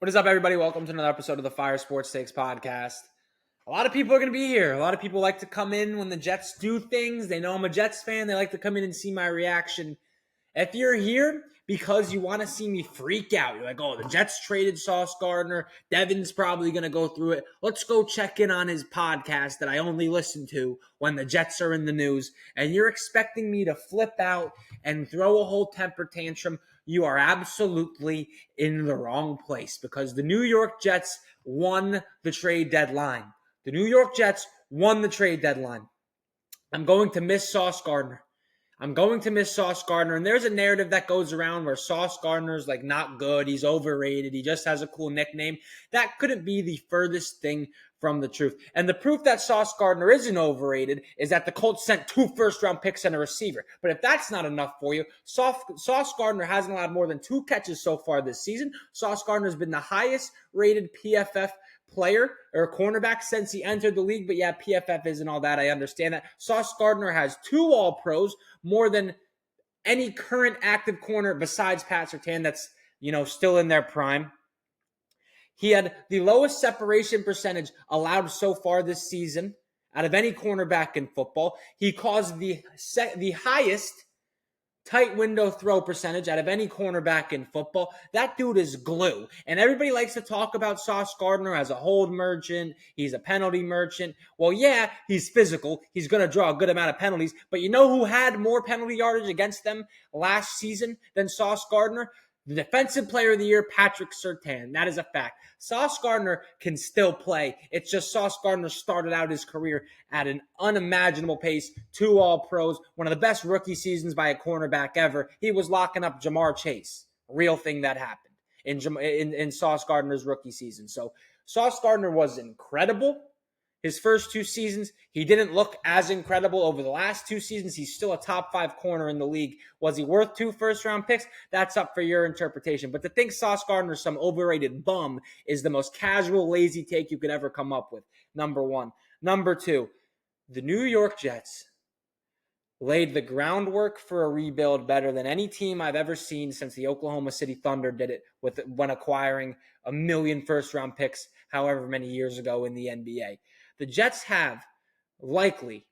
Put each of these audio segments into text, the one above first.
What is up, everybody? Welcome to another episode of the Fire Sports Takes podcast. A lot of people are going to be here. A lot of people like to come in when the Jets do things. They know I'm a Jets fan. They like to come in and see my reaction. If you're here because you want to see me freak out, you're like, oh, the Jets traded Sauce Gardner. Devin's probably going to go through it. Let's go check in on his podcast that I only listen to when the Jets are in the news. And you're expecting me to flip out and throw a whole temper tantrum. You are absolutely in the wrong place because the New York Jets won the trade deadline. The New York Jets won the trade deadline. I'm going to miss Sauce Gardner. And there's a narrative that goes around where Sauce Gardner's like not good. He's overrated. He just has a cool nickname. That couldn't be the furthest thing from the truth. And the proof that Sauce Gardner isn't overrated is that the Colts sent 2 first-round picks and a receiver. But if that's not enough for you, Sauce Gardner hasn't allowed more than 2 catches so far this season. Sauce Gardner's been the highest-rated PFF player or cornerback since he entered the league. But yeah, PFF isn't all that. I understand that. Sauce Gardner has 2 All-Pros, more than any current active corner besides Pat Surtain that's, still in their prime. He had the lowest separation percentage allowed so far this season out of any cornerback in football. He caused the highest tight window throw percentage out of any cornerback in football. That dude is glue. And everybody likes to talk about Sauce Gardner as a hold merchant. He's a penalty merchant. Well, yeah, he's physical. He's going to draw a good amount of penalties. But you know who had more penalty yardage against them last season than Sauce Gardner? The defensive player of the year, Patrick Surtain. That is a fact. Sauce Gardner can still play. It's just Sauce Gardner started out his career at an unimaginable pace. 2 All-Pros, one of the best rookie seasons by a cornerback ever. He was locking up Jamar Chase. Real thing that happened in Sauce Gardner's rookie season. So Sauce Gardner was incredible. His first 2 seasons, he didn't look as incredible. Over the last 2 seasons, he's still a top 5 corner in the league. Was he worth 2 first-round picks? That's up for your interpretation. But to think Sauce Gardner's some overrated bum is the most casual, lazy take you could ever come up with, number one. Number 2, the New York Jets laid the groundwork for a rebuild better than any team I've ever seen since the Oklahoma City Thunder did it when acquiring 1 million first-round picks however many years ago in the NBA. The Jets have likely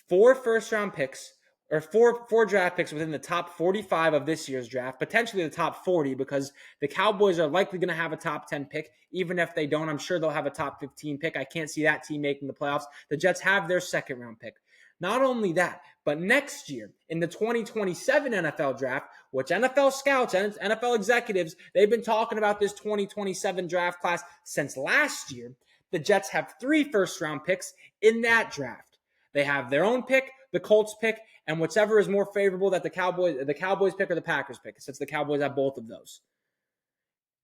4 first-round picks or four draft picks within the top 45 of this year's draft, potentially the top 40 because the Cowboys are likely going to have a top 10 pick. Even if they don't, I'm sure they'll have a top 15 pick. I can't see that team making the playoffs. The Jets have their second-round pick. Not only that, but next year in the 2027 NFL draft, which NFL scouts and NFL executives, they've been talking about this 2027 draft class since last year. The Jets have 3 first-round picks in that draft. They have their own pick, the Colts pick, and whichever is more favorable that the Cowboys pick or the Packers pick, since the Cowboys have both of those.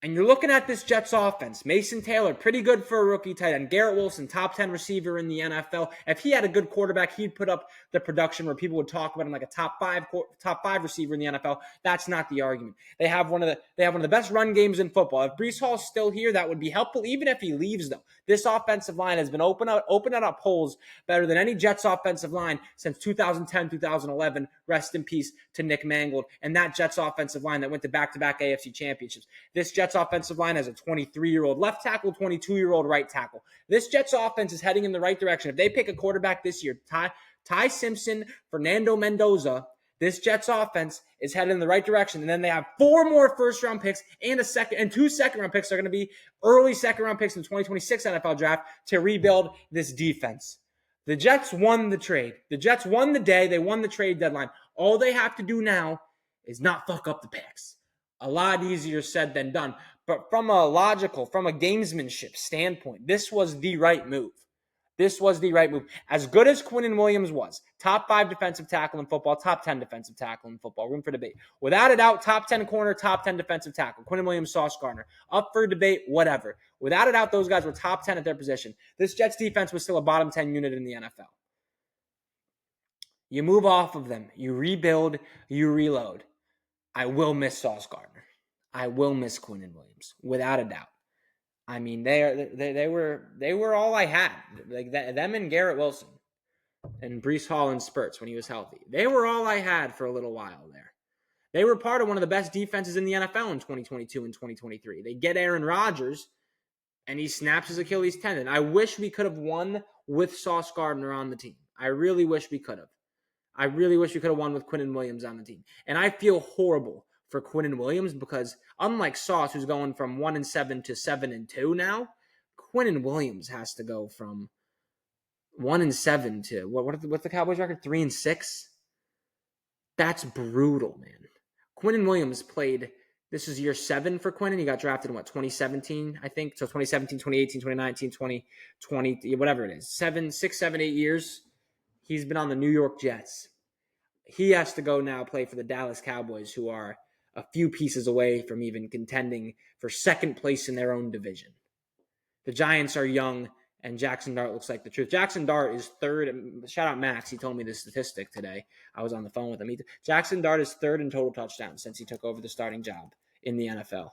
And you're looking at this Jets offense. Mason Taylor, pretty good for a rookie tight end. Garrett Wilson, top 10 receiver in the NFL. If he had a good quarterback, he'd put up the production where people would talk about him like a top five receiver in the NFL. That's not the argument. They have one of the best run games in football. If Breece Hall's still here, that would be helpful. Even if he leaves, though, this offensive line has been opening up holes better than any Jets offensive line since 2010, 2011. Rest in peace to Nick Mangold and that Jets offensive line that went to back-to-back AFC championships. This Jets offensive line has a 23-year-old left tackle, 22-year-old right tackle. This Jets offense is heading in the right direction. If they pick a quarterback this year, Ty Simpson, Fernando Mendoza, this Jets offense is headed in the right direction. And then they have 4 more first-round picks and 2 second-round picks are going to be early second-round picks in the 2026 NFL draft to rebuild this defense. The Jets won the trade. The Jets won the day. They won the trade deadline. All they have to do now is not fuck up the picks. A lot easier said than done. But from a gamesmanship standpoint, this was the right move. As good as Quinnen Williams was, top 5 defensive tackle in football, top 10 defensive tackle in football, room for debate. Without a doubt, top 10 corner, top 10 defensive tackle. Quinnen Williams, Sauce Gardner. Up for debate, whatever. Without a doubt, those guys were top 10 at their position. This Jets defense was still a bottom 10 unit in the NFL. You move off of them. You rebuild. You reload. I will miss Sauce Gardner. I will miss Quinnen Williams, without a doubt. I mean, they were all I had. Like them and Garrett Wilson and Breece Hall in spurts when he was healthy. They were all I had for a little while there. They were part of one of the best defenses in the NFL in 2022 and 2023. They get Aaron Rodgers, and he snaps his Achilles tendon. I wish we could have won with Sauce Gardner on the team. I really wish we could have. I really wish we could have won with Quinnen Williams on the team. And I feel horrible for Quinnen Williams because unlike Sauce, who's going from 1-7 to 7-2 now, Quinnen Williams has to go from 1-7 to what's the Cowboys record? 3-6. That's brutal, man. Quinnen Williams played. This is year 7 for Quinnen. He got drafted in 2017, I think. So 2017, 2018, 2019, 2020, whatever it is. 6, 7, 8 years. He's been on the New York Jets. He has to go now play for the Dallas Cowboys, who are a few pieces away from even contending for second place in their own division. The Giants are young, and Jackson Dart looks like the truth. Jackson Dart is third. Shout out Max. He told me this statistic today. I was on the phone with him. Jackson Dart is third in total touchdowns since he took over the starting job in the NFL.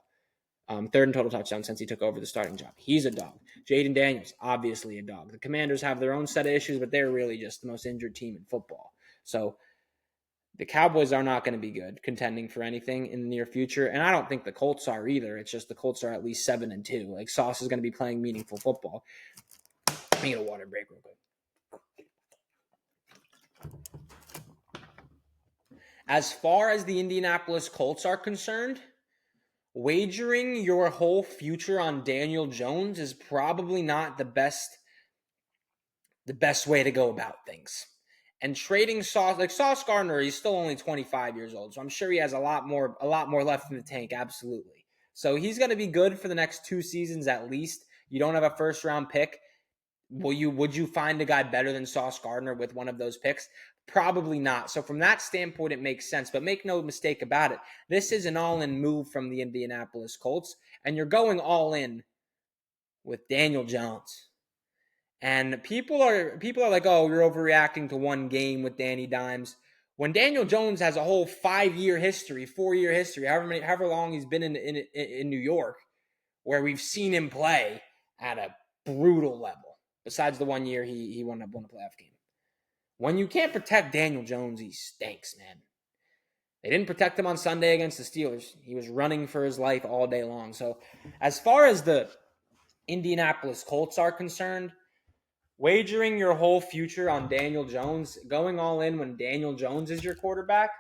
Third in total touchdowns since he took over the starting job. He's a dog. Jaden Daniels, obviously a dog. The Commanders have their own set of issues, but they're really just the most injured team in football. So the Cowboys are not going to be good contending for anything in the near future. And I don't think the Colts are either. It's just the Colts are at least 7-2. Like Sauce is going to be playing meaningful football. Let me get a water break real quick. As far as the Indianapolis Colts are concerned, wagering your whole future on Daniel Jones is probably not the best way to go about things. And trading Sauce Gardner, he's still only 25 years old, so I'm sure he has a lot more left in the tank, absolutely. So he's going to be good for the next 2 seasons at least. You don't have a first round pick. Would you find a guy better than Sauce Gardner with one of those picks? Probably not. So from that standpoint, it makes sense. But make no mistake about it. This is an all-in move from the Indianapolis Colts, and you're going all in with Daniel Jones. And people are like, oh, you're overreacting to one game with Danny Dimes. When Daniel Jones has a whole 4-year history, however long he's been in New York, where we've seen him play at a brutal level. Besides the 1 year he won a playoff game. When you can't protect Daniel Jones, he stinks, man. They didn't protect him on Sunday against the Steelers. He was running for his life all day long. So as far as the Indianapolis Colts are concerned, wagering your whole future on Daniel Jones, going all in when Daniel Jones is your quarterback,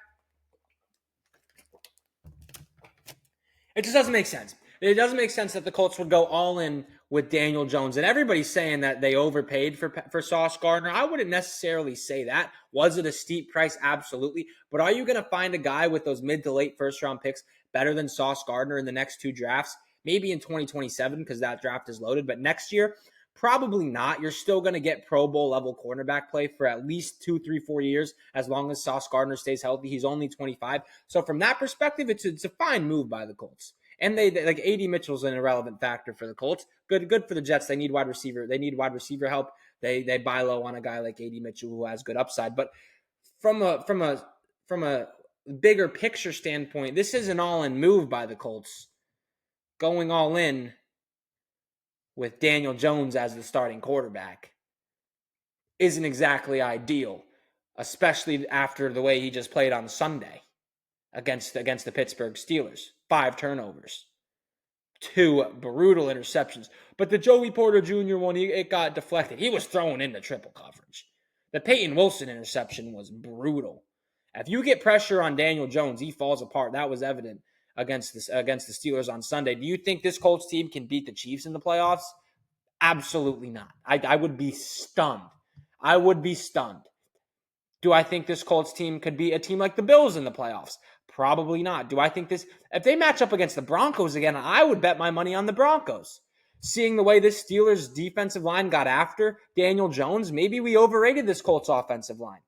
it just doesn't make sense. It doesn't make sense that the Colts would go all in with Daniel Jones. And everybody's saying that they overpaid for Sauce Gardner. I wouldn't necessarily say that. Was it a steep price? Absolutely. But are you going to find a guy with those mid to late first-round picks better than Sauce Gardner in the next 2 drafts? Maybe in 2027 because that draft is loaded. But next year, probably not. You're still going to get Pro Bowl level cornerback play for at least 2, 3, 4 years as long as Sauce Gardner stays healthy. He's only 25. So from that perspective, it's a fine move by the Colts. And they like A.D. Mitchell's an irrelevant factor for the Colts. Good for the Jets. They need wide receiver. They need wide receiver help. They buy low on a guy like A.D. Mitchell who has good upside. But from a bigger picture standpoint, this is an all-in move by the Colts. Going all in with Daniel Jones as the starting quarterback isn't exactly ideal, especially after the way he just played on Sunday against the Pittsburgh Steelers. 5 turnovers, 2 brutal interceptions. But the Joey Porter Jr. one, it got deflected. He was thrown into triple coverage. The Peyton Wilson interception was brutal. If you get pressure on Daniel Jones, he falls apart. That was evident against the Steelers on Sunday. Do you think this Colts team can beat the Chiefs in the playoffs? Absolutely not. I would be stunned. I would be stunned. Do I think this Colts team could be a team like the Bills in the playoffs? Probably not. Do I think if they match up against the Broncos again, I would bet my money on the Broncos. Seeing the way this Steelers defensive line got after Daniel Jones, maybe we overrated this Colts offensive line.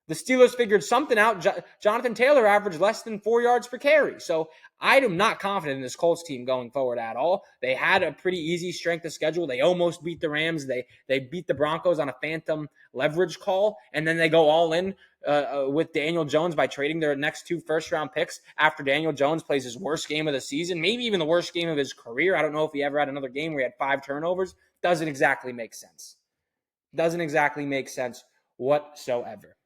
The Steelers figured something out. Jonathan Taylor averaged less than 4 yards per carry. So I am not confident in this Colts team going forward at all. They had a pretty easy strength of schedule. They almost beat the Rams. They beat the Broncos on a phantom leverage call. And then they go all in with Daniel Jones by trading their next 2 first-round picks after Daniel Jones plays his worst game of the season, maybe even the worst game of his career. I don't know if he ever had another game where he had 5 turnovers. Doesn't exactly make sense. Doesn't exactly make sense whatsoever.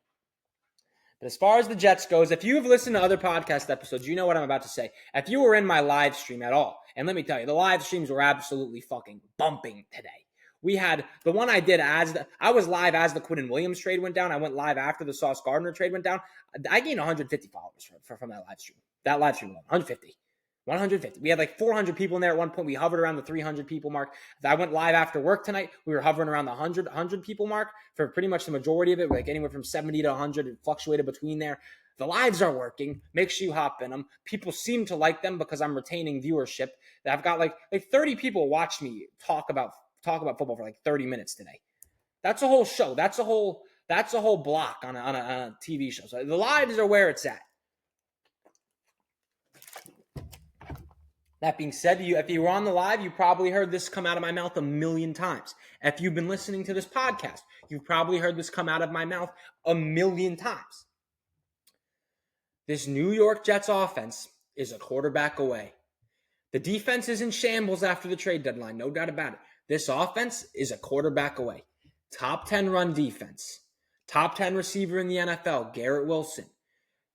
But as far as the Jets goes, if you have listened to other podcast episodes, you know what I'm about to say. If you were in my live stream at all, and let me tell you, the live streams were absolutely fucking bumping today. We had the one I did I was live as the Quinnen Williams trade went down. I went live after the Sauce Gardner trade went down. I gained 150 followers from that live stream. That live stream alone, 150. 150. We had like 400 people in there at one point. We hovered around the 300 people mark. I went live after work tonight. We were hovering around the 100 people mark for pretty much the majority of it, like anywhere from 70 to 100. It fluctuated between there. The lives are working. Make sure you hop in them. People seem to like them because I'm retaining viewership. I've got like 30 people watch me talk about football for like 30 minutes today. That's a whole show. That's a whole block on a TV show. So the lives are where it's at. That being said, if you were on the live, you probably heard this come out of my mouth a million times. If you've been listening to this podcast, you've probably heard this come out of my mouth a million times. This New York Jets offense is a quarterback away. The defense is in shambles after the trade deadline, no doubt about it. This offense is a quarterback away. Top 10 run defense. Top 10 receiver in the NFL, Garrett Wilson.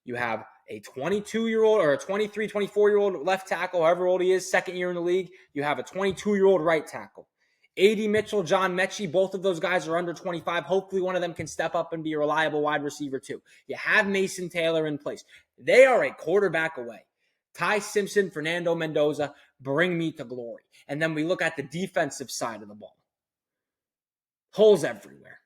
You have a 22-year-old or a 23, 24-year-old left tackle, however old he is, second year in the league. You have a 22-year-old right tackle. A.D. Mitchell, John Mechie, both of those guys are under 25. Hopefully one of them can step up and be a reliable wide receiver too. You have Mason Taylor in place. They are a quarterback away. Ty Simpson, Fernando Mendoza, bring me to glory. And then we look at the defensive side of the ball. Holes everywhere.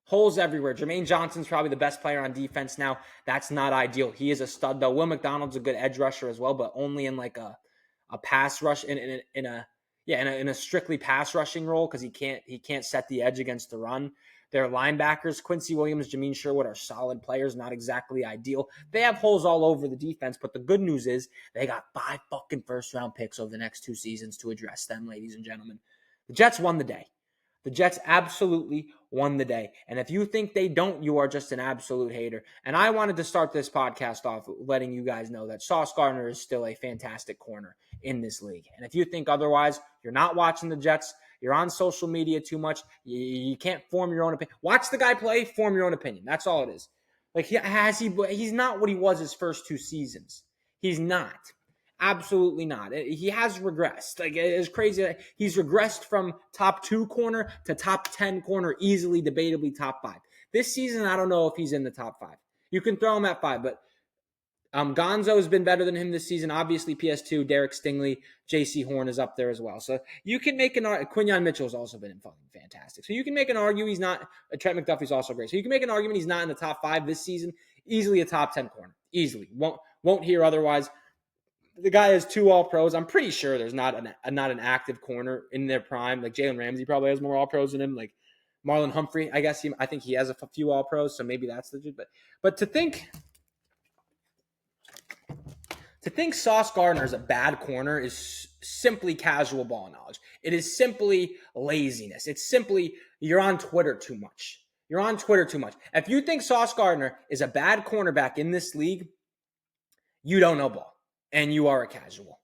Holes everywhere. Jermaine Johnson's probably the best player on defense now. That's not ideal. He is a stud, though. Will McDonald's a good edge rusher as well, but only in like a pass rush in a strictly pass rushing role because he can't set the edge against the run. Their linebackers, Quincy Williams, Jamin Sherwood, are solid players, not exactly ideal. They have holes all over the defense, but the good news is they got 5 fucking first-round picks over the next 2 seasons to address them, ladies and gentlemen. The Jets won the day. The Jets absolutely won the day. And if you think they don't, you are just an absolute hater. And I wanted to start this podcast off letting you guys know that Sauce Gardner is still a fantastic corner in this league. And if you think otherwise, you're not watching the Jets. You're on social media too much. You can't form your own opinion. Watch the guy play, form your own opinion. That's all it is. Like, he's not what he was his first 2 seasons. He's not. Absolutely not. He has regressed. Like, it's crazy. He's regressed from top 2 corner to top 10 corner, easily, debatably top 5. This season, I don't know if he's in the top 5. You can throw him at 5, but Gonzo has been better than him this season. Obviously, PS2, Derek Stingley, J.C. Horn is up there as well. So you can make an argument. Quinyon Mitchell has also been fucking fantastic. So you can make an argument he's not. Trent McDuffie's also great. So you can make an argument he's not in the top 5 this season. Easily a top 10 corner. Easily. Won't hear otherwise. The guy has 2 All-Pros. I'm pretty sure there's not an active corner in their prime. Like Jalen Ramsey probably has more All-Pros than him. Like Marlon Humphrey, I think he has a few All-Pros, so maybe that's legit. But to think Sauce Gardner is a bad corner is simply casual ball knowledge. It is simply laziness. It's simply you're on Twitter too much. You're on Twitter too much. If you think Sauce Gardner is a bad cornerback in this league, you don't know ball. And you are a casual.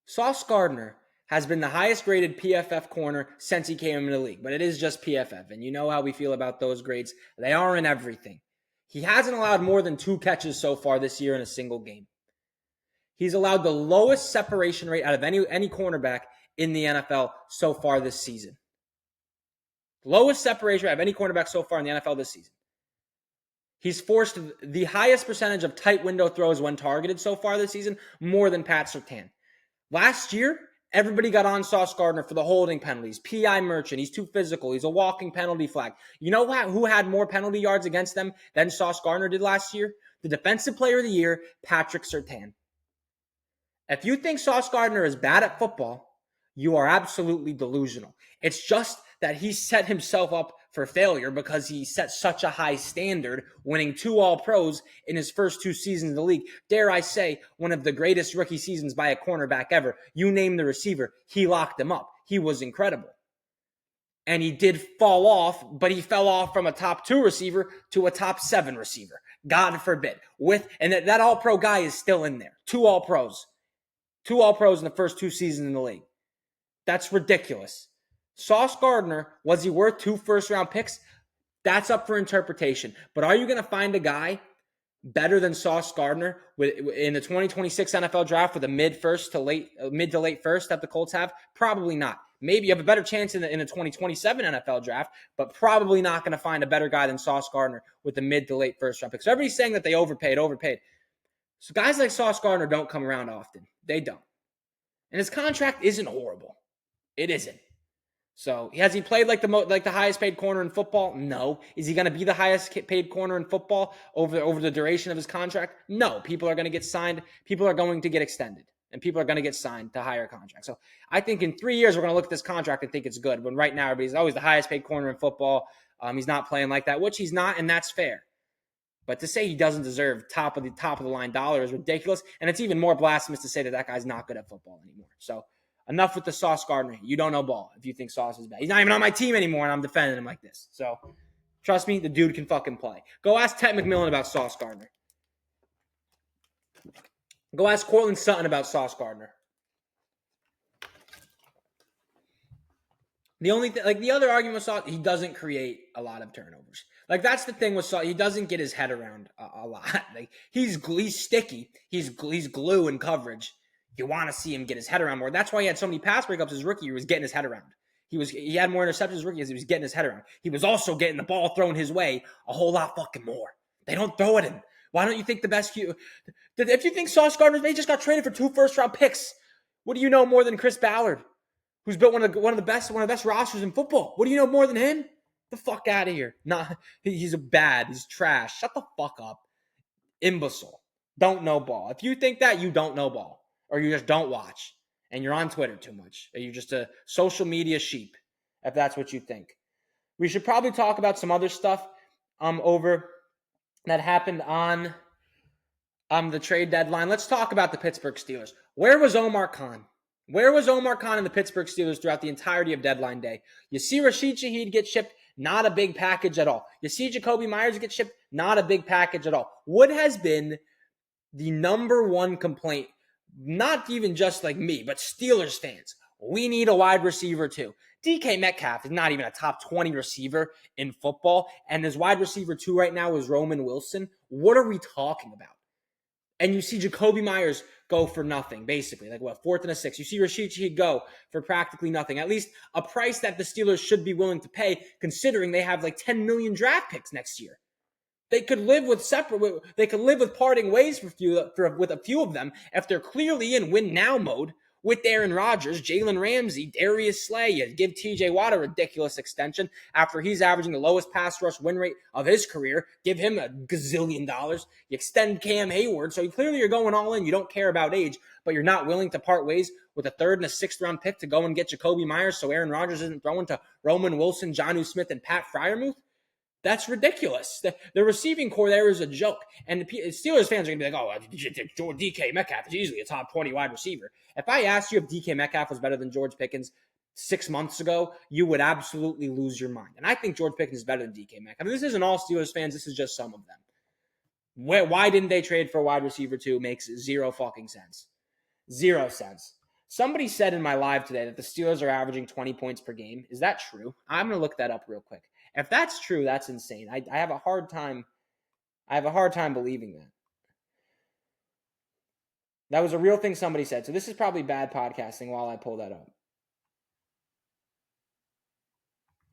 Sauce Gardner has been the highest graded PFF corner since he came into the league, but it is just PFF, and you know how we feel about those grades. They are in everything. He hasn't allowed more than 2 catches so far this year in a single game. He's allowed the lowest separation rate out of any cornerback in the NFL so far this season. Lowest separation rate of any cornerback so far in the NFL this season. He's forced the highest percentage of tight window throws when targeted so far this season, more than Pat Surtain. Last year, everybody got on Sauce Gardner for the holding penalties. P.I. Merchant, he's too physical. He's a walking penalty flag. You know who had more penalty yards against them than Sauce Gardner did last year? The Defensive Player of the Year, Patrick Surtain. If you think Sauce Gardner is bad at football, you are absolutely delusional. It's just that he set himself up for failure because he set such a high standard, winning 2 All-Pros in his first 2 seasons in the league. Dare I say, one of the greatest rookie seasons by a cornerback ever. You name the receiver, he locked him up. He was incredible. And he did fall off, but he fell off from a top 2 receiver to a top 7 receiver. God forbid. And that All-Pro guy is still in there. 2 All-Pros. 2 All-Pros in the first 2 seasons in the league. That's ridiculous. Sauce Gardner, was he worth 2 first-round picks? That's up for interpretation. But are you going to find a guy better than Sauce Gardner in the 2026 NFL draft with a mid to late first that the Colts have? Probably not. Maybe you have a better chance in the 2027 NFL draft, but probably not going to find a better guy than Sauce Gardner with the mid to late first round pick. So everybody's saying that they overpaid. So guys like Sauce Gardner don't come around often. They don't. And his contract isn't horrible. It isn't. So has he played like the highest paid corner in football? No. Is he going to be the highest paid corner in football over the duration of his contract? No. People are going to get signed. People are going to get extended, and people are going to get signed to higher contracts. So I think in 3 years we're going to look at this contract and think it's good. When right now everybody's always the highest paid corner in football. He's not playing like that, which he's not, and that's fair. But to say he doesn't deserve top of the line dollar is ridiculous, and it's even more blasphemous to say that guy's not good at football anymore. So enough with the Sauce Gardner. You don't know ball if you think Sauce is bad. He's not even on my team anymore, and I'm defending him like this. So trust me, the dude can fucking play. Go ask Ted McMillan about Sauce Gardner. Go ask Cortland Sutton about Sauce Gardner. The only the other argument with Sauce, he doesn't create a lot of turnovers. Like that's the thing with Sauce, he doesn't get his head around a lot. Like he's sticky. He's glue in coverage. You want to see him get his head around more. That's why he had so many pass breakups as rookie. He was getting his head around. He had more interceptions as rookie as he was getting his head around. He was also getting the ball thrown his way a whole lot fucking more. They don't throw it him. Why don't you think the best if you think Sauce Gardner, they just got traded for 2 first-round picks. What do you know more than Chris Ballard, who's built one of the best rosters in football? What do you know more than him? The fuck out of here. Nah, he's bad. He's trash. Shut the fuck up. Imbecile. Don't know ball. If you think that, you don't know ball. Or you just don't watch. And you're on Twitter too much. Or you're just a social media sheep, if that's what you think. We should probably talk about some other stuff over that happened on the trade deadline. Let's talk about the Pittsburgh Steelers. Where was Omar Khan? Where was Omar Khan and the Pittsburgh Steelers throughout the entirety of deadline day? You see Rashid Shaheed get shipped, not a big package at all. You see Jacoby Myers get shipped, not a big package at all. What has been the number one complaint, not even just like me, but Steelers fans? We need a wide receiver too. DK Metcalf is not even a top 20 receiver in football, and his wide receiver 2 right now is Roman Wilson. What are we talking about? And you see Jacoby Myers go for nothing, basically. 4th and a 6. You see Rashid Shaheed go for practically nothing. At least a price that the Steelers should be willing to pay, considering they have 10 million draft picks next year. They could live with parting ways with a few of them if they're clearly in win now mode with Aaron Rodgers, Jalen Ramsey, Darius Slay. You give TJ Watt a ridiculous extension after he's averaging the lowest pass rush win rate of his career. Give him a gazillion dollars. You extend Cam Hayward. So clearly you're going all in. You don't care about age, but you're not willing to part ways with a 3rd and a 6th round pick to go and get Jacoby Myers so Aaron Rodgers isn't throwing to Roman Wilson, Jonnu Smith, and Pat Freiermuth. That's ridiculous. The receiving core there is a joke. And the Steelers fans are going to be like, oh, DK Metcalf is easily a top 20 wide receiver. If I asked you if DK Metcalf was better than George Pickens 6 months ago, you would absolutely lose your mind. And I think George Pickens is better than DK Metcalf. This isn't all Steelers fans. This is just some of them. Why didn't they trade for a wide receiver 2 makes zero fucking sense. 0 sense. Somebody said in my live today that the Steelers are averaging 20 points per game. Is that true? I'm going to look that up real quick. If that's true, that's insane. I have a hard time believing that. That was a real thing somebody said. So this is probably bad podcasting while I pull that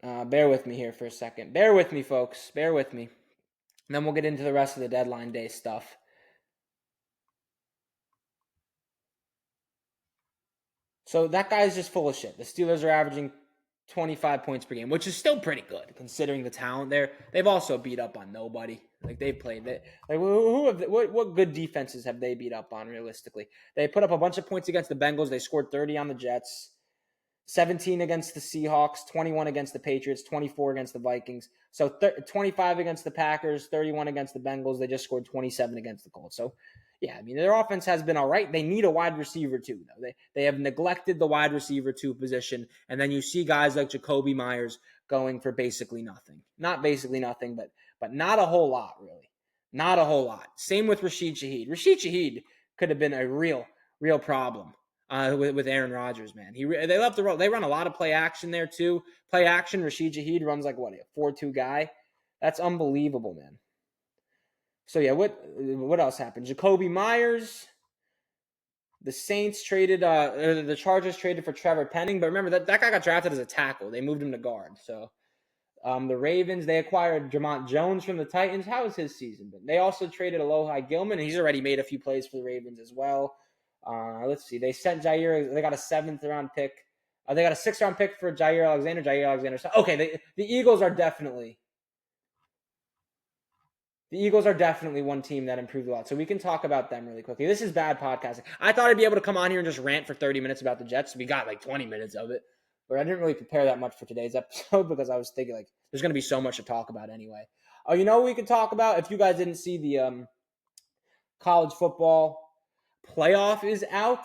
up. Bear with me here for a second. Bear with me, folks. Bear with me. And then we'll get into the rest of the deadline day stuff. So that guy's just full of shit. The Steelers are averaging 25 points per game, which is still pretty good considering the talent there. They've also beat up on nobody. They've played it. What good defenses have they beat up on realistically? They put up a bunch of points against the Bengals. They scored 30 on the Jets, 17 against the Seahawks, 21 against the Patriots, 24 against the Vikings. So 25 against the Packers, 31 against the Bengals. They just scored 27 against the Colts. So yeah, I mean, their offense has been all right. They need a wide receiver too, though. They have neglected the wide receiver 2 position, and then you see guys like Jacoby Myers going for basically nothing. Not basically nothing, but not a whole lot, really. Not a whole lot. Same with Rashid Shaheed. Rashid Shaheed could have been a real problem with Aaron Rodgers, man. They love the run. They run a lot of play action there too. Play action. Rashid Shaheed runs a 4-2 guy. That's unbelievable, man. So yeah, what else happened? Jacoby Myers. The Saints traded, the Chargers traded for Trevor Penning, but remember that guy got drafted as a tackle. They moved him to guard. So the Ravens, they acquired Jamont Jones from the Titans. How has his season been? They also traded Alohi Gilman, and he's already made a few plays for the Ravens as well. Let's see. They sent Jair. They got a 7th-round pick. They got a 6th-round pick for Jair Alexander. Okay, the Eagles are definitely one team that improved a lot. So we can talk about them really quickly. This is bad podcasting. I thought I'd be able to come on here and just rant for 30 minutes about the Jets. We got like 20 minutes of it. But I didn't really prepare that much for today's episode because I was thinking like there's going to be so much to talk about anyway. Oh, you know what we can talk about? If you guys didn't see the college football playoff is out.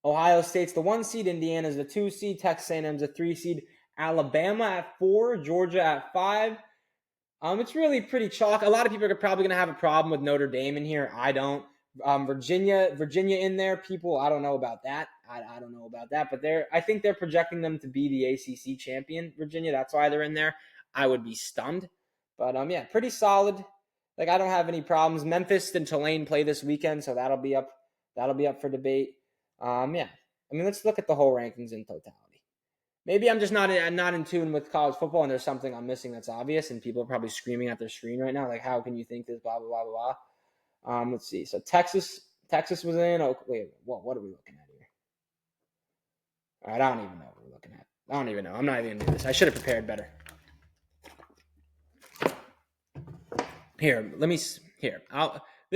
Ohio State's the 1 seed. Indiana's the 2 seed. Texas A&M's the 3 seed. Alabama at 4. Georgia at 5. It's really pretty chalk. A lot of people are probably going to have a problem with Notre Dame in here. I don't. Virginia in there. People, I don't know about that. I don't know about that. But I think they're projecting them to be the ACC champion, Virginia. That's why they're in there. I would be stunned. But, yeah, pretty solid. Like, I don't have any problems. Memphis and Tulane play this weekend, so that'll be up for debate. Yeah. I mean, let's look at the whole rankings in totality. Maybe I'm just not in tune with college football, and there's something I'm missing that's obvious, and people are probably screaming at their screen right now, like, how can you think this, blah, blah, blah, blah, blah. Let's see. So Texas was in. Oh, wait, what are we looking at here? All right, I don't even know what we're looking at. I don't even know. I'm not even going to do this. I should have prepared better. This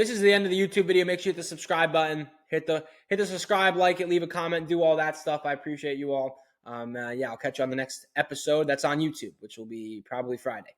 is the end of the YouTube video. Make sure you hit the subscribe button. Hit the subscribe, like it, leave a comment, do all that stuff. I appreciate you all. Yeah, I'll catch you on the next episode that's on YouTube, which will be probably Friday.